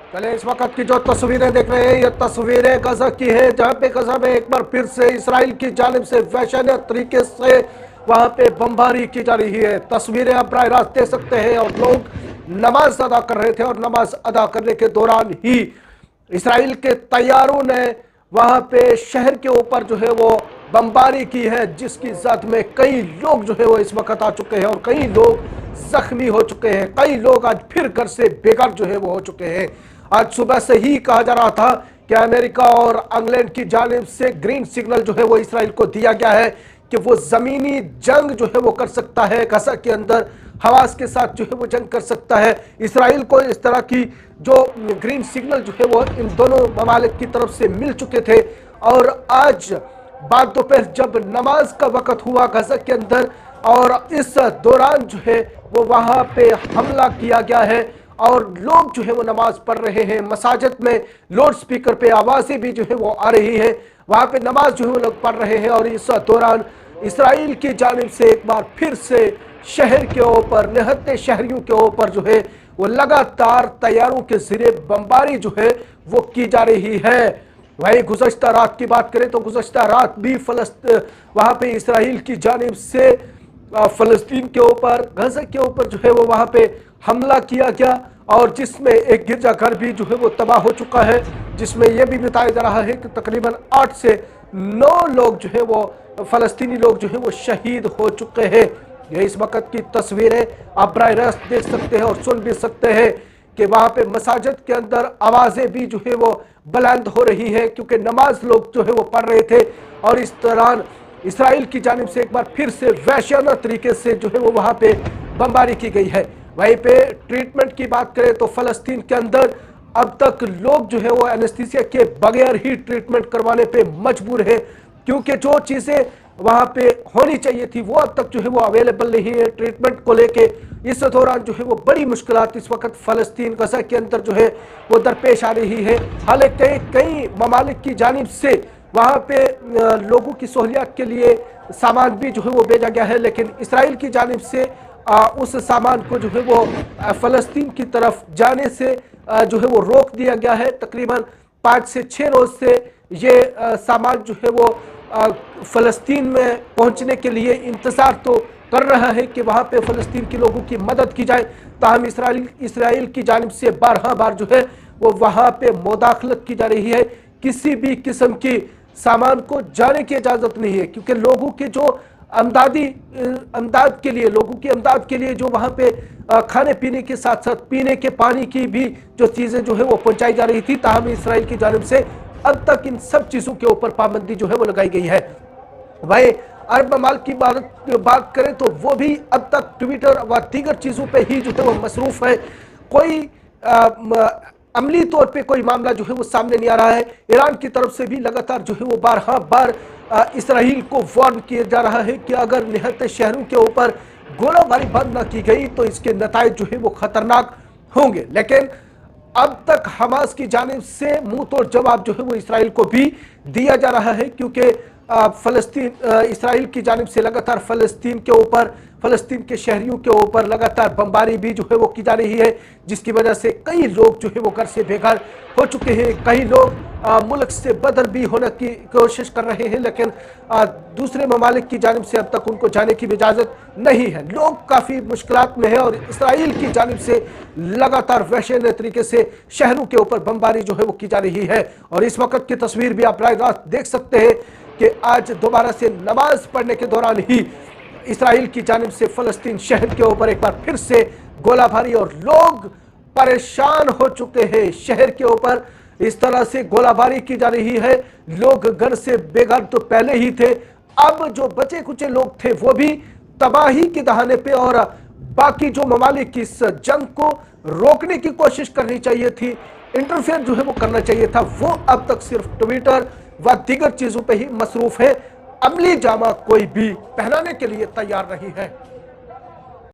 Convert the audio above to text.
चले इस वक्त की जो तस्वीरें देख रहे हैं, ये तस्वीरें गजा की है, जहां पे गजा में एक बार फिर से इसराइल की जानिब से वैश्यान्य तरीके से वहां पे बमबारी की जा रही है। तस्वीरें आप प्राय रात देख सकते हैं और लोग नमाज अदा कर रहे थे और नमाज अदा करने के दौरान ही इसराइल के तैयारों ने वहां पे शहर के ऊपर जो है वो बमबारी की है, जिसकी जद में कई लोग जो है वो इस वक्त आ चुके हैं और कई लोग जख्मी हो चुके हैं। कई लोग आज फिर घर से बेघर जो है वो हो चुके हैं। आज सुबह से ही कहा जा रहा था कि अमेरिका और इंग्लैंड की जानिब से ग्रीन सिग्नल जो है वो इसराइल को दिया गया है कि वो जमीनी जंग जो है वो कर सकता है, गजा के अंदर हवास के साथ जो है वो जंग कर सकता है। इसराइल को इस तरह की जो ग्रीन सिग्नल जो है वो इन दोनों ममालिक की तरफ से मिल चुके थे। और आज बाद दोपहर जब नमाज का वक्त हुआ गजा के अंदर और इस दौरान जो है वो वहां पे हमला किया गया है और लोग जो है वो नमाज पढ़ रहे हैं। मसाजिद में लाउड स्पीकर पे आवाज़ें भी जो है वो आ रही है, वहाँ पे नमाज जो है वो लोग पढ़ रहे हैं। और इस दौरान इसराइल की जानिब से एक बार फिर से शहर के ऊपर, निहत्ते शहरियों के ऊपर जो है वो लगातार तैयारों के ज़रिए बमबारी जो है वो की जा रही है। वही गुज़श्ता रात की बात करें तो गुज़श्ता रात भी वहाँ पे इसराइल की जानिब से फ़लस्तीन के ऊपर, गजा के ऊपर जो है वो वहाँ पे हमला किया गया और जिसमें एक गिरजाघर भी जो है वो तबाह हो चुका है, जिसमें यह भी बताया जा रहा है कि तकरीबन 8 से 9 लोग जो है वो फ़लस्तीनी लोग जो है वो शहीद हो चुके हैं। ये इस वक्त की तस्वीरें आप बराह रास्त देख सकते हैं और सुन भी सकते हैं कि वहाँ पे मसाजिद के अंदर आवाज़ें भी जो है वो बुलंद हो रही है, क्योंकि नमाज लोग जो है वो पढ़ रहे थे। और इस दौरान इसराइल की जानिब से एक बार फिर से वैश्याना तरीके से जो है वो वहाँ पे बमबारी की गई है। वहीं पे ट्रीटमेंट की बात करें तो फ़लस्तीन के अंदर अब तक लोग जो है वो एनेस्थीसिया के बगैर ही ट्रीटमेंट करवाने पे मजबूर हैं, क्योंकि जो चीज़ें वहाँ पे होनी चाहिए थी वो अब तक जो है वो अवेलेबल नहीं है ट्रीटमेंट को लेके। इस दौरान जो है वो बड़ी मुश्किलात इस वक्त फ़लस्तीन गजा के अंदर जो है वो दरपेश आ रही है। हालांकि कई ममालिक की जानिब से वहाँ पे लोगों की सहूलियत के लिए सामान भी जो है वो भेजा गया है, लेकिन इसराइल की जानिब से उस सामान को जो है वो फ़लस्तीन की तरफ जाने से जो है वो रोक दिया गया है। तकरीबन 5 से 6 रोज़ से ये सामान जो है वो फ़लस्तीन में पहुंचने के लिए इंतज़ार तो कर रहा है कि वहाँ पे फ़लस्तीन के लोगों की मदद की जाए। ताहम इसराइल की जानिब से बार जो है वो वहाँ पे मुदाखलत की जा रही है। किसी भी किस्म की सामान को जाने की इजाज़त नहीं है, क्योंकि लोगों के जो अमदाद के लिए, लोगों की अमदाद के लिए जो वहाँ पे खाने पीने के साथ साथ पीने के पानी की भी जो चीज़ें जो है वो पहुँचाई जा रही थी। ताहम इसराइल की जानिब से अब तक इन सब चीज़ों के ऊपर पाबंदी जो है वो लगाई गई है। भाई अरब ममालिक की बात करें तो वो भी अब तक ट्विटर व दीगर चीज़ों पे ही जो है वो मसरूफ़ है। कोई अमली तौर पे कोई मामला जो है वो सामने नहीं आ रहा है। ईरान की तरफ से भी लगातार जो है वो बार इसराइल को वार्न किया जा रहा है कि अगर निहत्ते शहरों के ऊपर गोलाबारी बंद न की गई तो इसके नताइज जो है वो खतरनाक होंगे। लेकिन अब तक हमास की जानिब से मुंह तोड़ जवाब जो है वो इसराइल को भी दिया जा रहा है, क्योंकि इसराइल की जानिब से लगातार फ़लस्तीन के ऊपर, फ़लस्तीन के शहरियों के ऊपर लगातार बमबारी भी जो है वो की जा रही है, जिसकी वजह से कई लोग जो है वो घर से बेघर हो चुके हैं। कई लोग मुल्क से बदर भी होने की कोशिश कर रहे हैं, लेकिन दूसरे ममालिक की जानिब से अब तक उनको जाने की इजाज़त नहीं है। लोग काफ़ी मुश्किलात में हैं और इसराइल की जानिब से लगातार वैश्यान्य तरीके से शहरों के ऊपर बमबारी जो है वो की जा रही है। और इस वक्त की तस्वीर भी आप रात देख सकते हैं कि आज दोबारा से नमाज पढ़ने के दौरान ही इसराइल की जानिब से फ़लस्तीन शहर के ऊपर एक बार फिर से गोलाबारी और लोग परेशान हो चुके हैं। शहर के ऊपर इस तरह से गोलाबारी की जा रही है, लोग घर से बेघर तो पहले ही थे, अब जो बचे कुचे लोग थे वो भी तबाही के दहाने पे, और बाकी जो ममालिक की इस जंग को रोकने की कोशिश करनी चाहिए थी, इंटरफेयर जो है वो करना चाहिए था, वो अब तक सिर्फ ट्विटर व दीगर चीज़ों पे ही मसरूफ़ है। अमली जामा कोई भी पहनाने के लिए तैयार नहीं है।